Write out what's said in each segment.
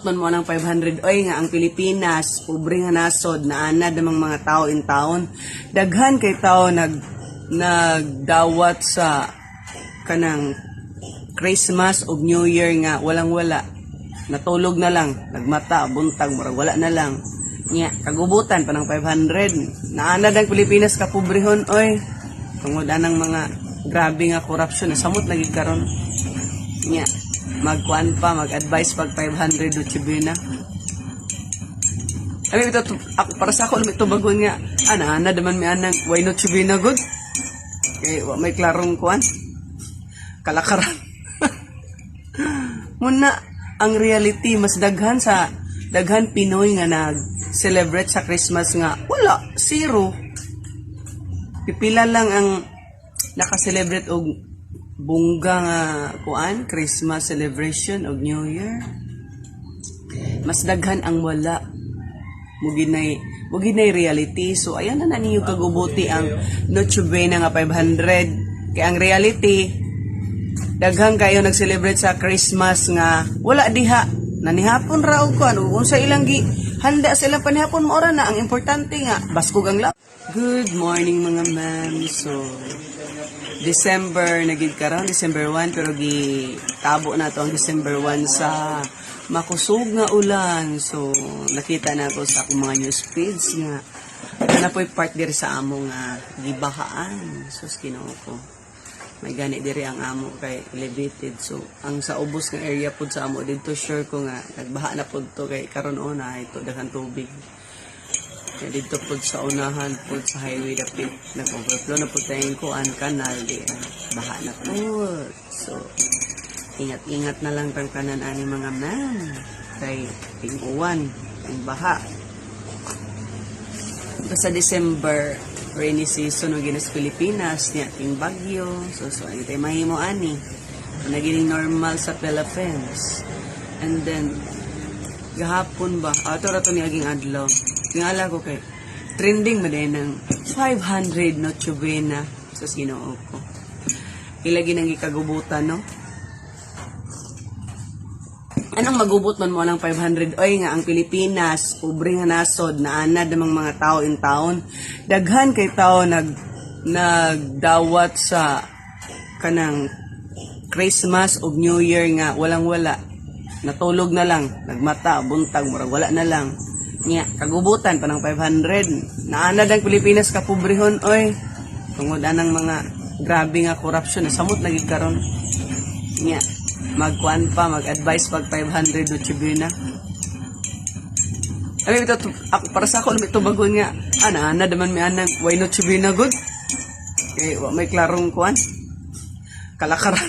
Man mo ng 500 oy nga ang Pilipinas pobre nga nasod na anad namang mga tao in taon daghan kay tao nagdawat sa kanang Christmas ug New Year nga walang wala natulog na lang nagmata buntag murag wala na lang nya kagubutan pa ng 500 na anad ang Pilipinas ka pobrehon oy tungod anang mga grabe nga korupsyon samot lagi karon nya magkuan pa, mag-advise pag 500 o chibina. Ay, ito, ako, para sa ako, ito bagon nga, ana naman may anang, why not chibina good? Okay, may klarong kuan, kalakaran. Muna, ang reality, mas daghan Pinoy nga nag-celebrate sa Christmas nga, wala, zero. Pipila lang ang nakaselebrate og bungga nga kuan Christmas celebration og New Year. Mas daghan ang wala. Muginay reality. So ayan na ninyo kagubuti ang Noche Buena nga 500. Kaya ang reality daghan kayo nag-celebrate sa Christmas nga wala diha. Nanihapon ra og kuan unsa ilang gi handa sila panihapon mo ora na ang importante nga baskog ang la. Good morning mga ma'am. So December nagid karon December 1 pero tabo na to ang December 1 sa makusog nga ulan. So nakita na ko sa akong mga news feeds nga na po'y part diri sa amo nga gibahaan. So Ginoo ko may gani diri ang amo kay elevated. So ang sa ubos nga area pud sa amo didto sure ko nga nagbaha na pud to kay karon una ito daghang tubig. Kaya dito po sa unahan po sa highway dapit nag-overflow na po tayong kuan kanal di baha na po. So ingat-ingat na lang tang kanan ani mga ma'am kay ting-uwan ang baha. Sa December rainy season og ginas Pilipinas niya ting bagyo. So ani tay mahimo ani naging normal sa Philippines. And then gahapon ba ato ra to ni aging adlaw tingala ko kay trending man din ng 500 Noche Buena sa Ginoo ko. Ilagi nang ikagubutan no. Anong magubot man mo lang 500 oy nga ang Pilipinas pobre nga nasod na anad namang mga tao in taon daghan kay tao nagdawat sa kanang Christmas ug New Year nga walang wala natulog na lang nagmata buntag murag wala na lang nya kagubutan pa ng 500 naanad ang Pilipinas ka pobrehon oy tungod anang mga grabe nga korupsyon samot lagi karon nya magkuan pa mag-advise pag 500 o chibina. Ay, ito, ako, para sa ako ito bagon nga ana naman may anang why not chibina good? Okay, may klarong kuan kalakaran.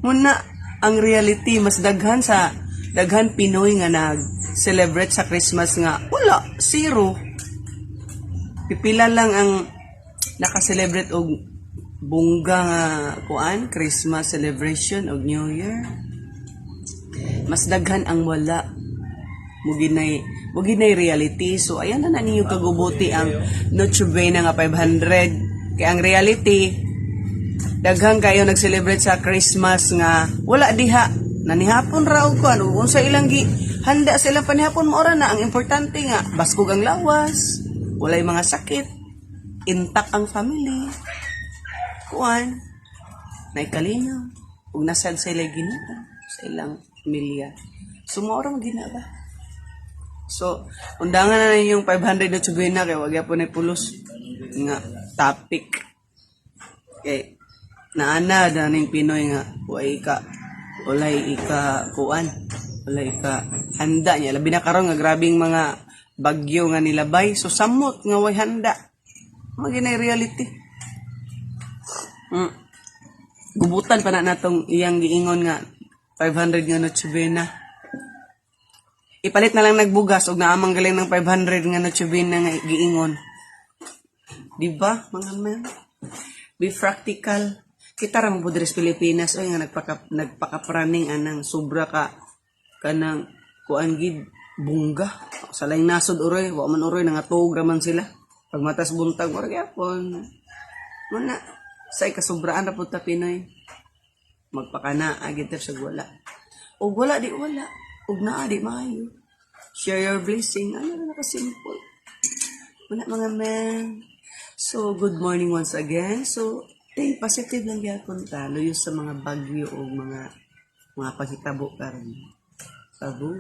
Muna ang reality mas daghan Pinoy nga nag-celebrate sa Christmas nga wala, zero. Pipila lang ang nakaselebrate og bungga nga kuan Christmas celebration og New Year. Mas daghan ang wala. Muginay reality. So ayan na ninyo kagubuti ang Noche Buena nga 500. Kaya ang reality daghan kayo nag-celebrate sa Christmas nga wala diha. Nanihapon ra og kuan unsa ilang gi handa sila panihapon mo ora na ang importante nga baskog ang lawas walay mga sakit intact ang family kuan naikalinaw ug nasad sa ilang ginita sa ilang pamilya sumora mo gina ba so undangan na yung 500 na tsubina kay wag gyapon ay pulos nga topic kay naana daning Pinoy nga walay ika handa niya labi na karon nga grabing mga bagyo nga nilabay so samot nga way handa maginay reality. Gubutan pa na natong iyang giingon nga 500 nga Noche Buena. Ipalit na lang nagbugas og naamang galing ng 500 nga Noche Buena nga giingon. Di ba mga man? Be practical. Kita ra mo sa Pilipinas oy nga nagpakapraning anang sobra ka kanang kuan gid bungga sa laing nasod uroy wa man uroy nangatog man sila pag matas buntag ora gyapon muna sa ikasobraan ra pud ta Pinoy magpakana agid sa wala O wala di wala. Ug naa di maayo. Share your blessing. Ano na nakasimple. Wala mga men. So, good morning once again. So, think positive lang gyapon ta. Luyo sa mga bagyo o mga paghitabo karon. Tabu.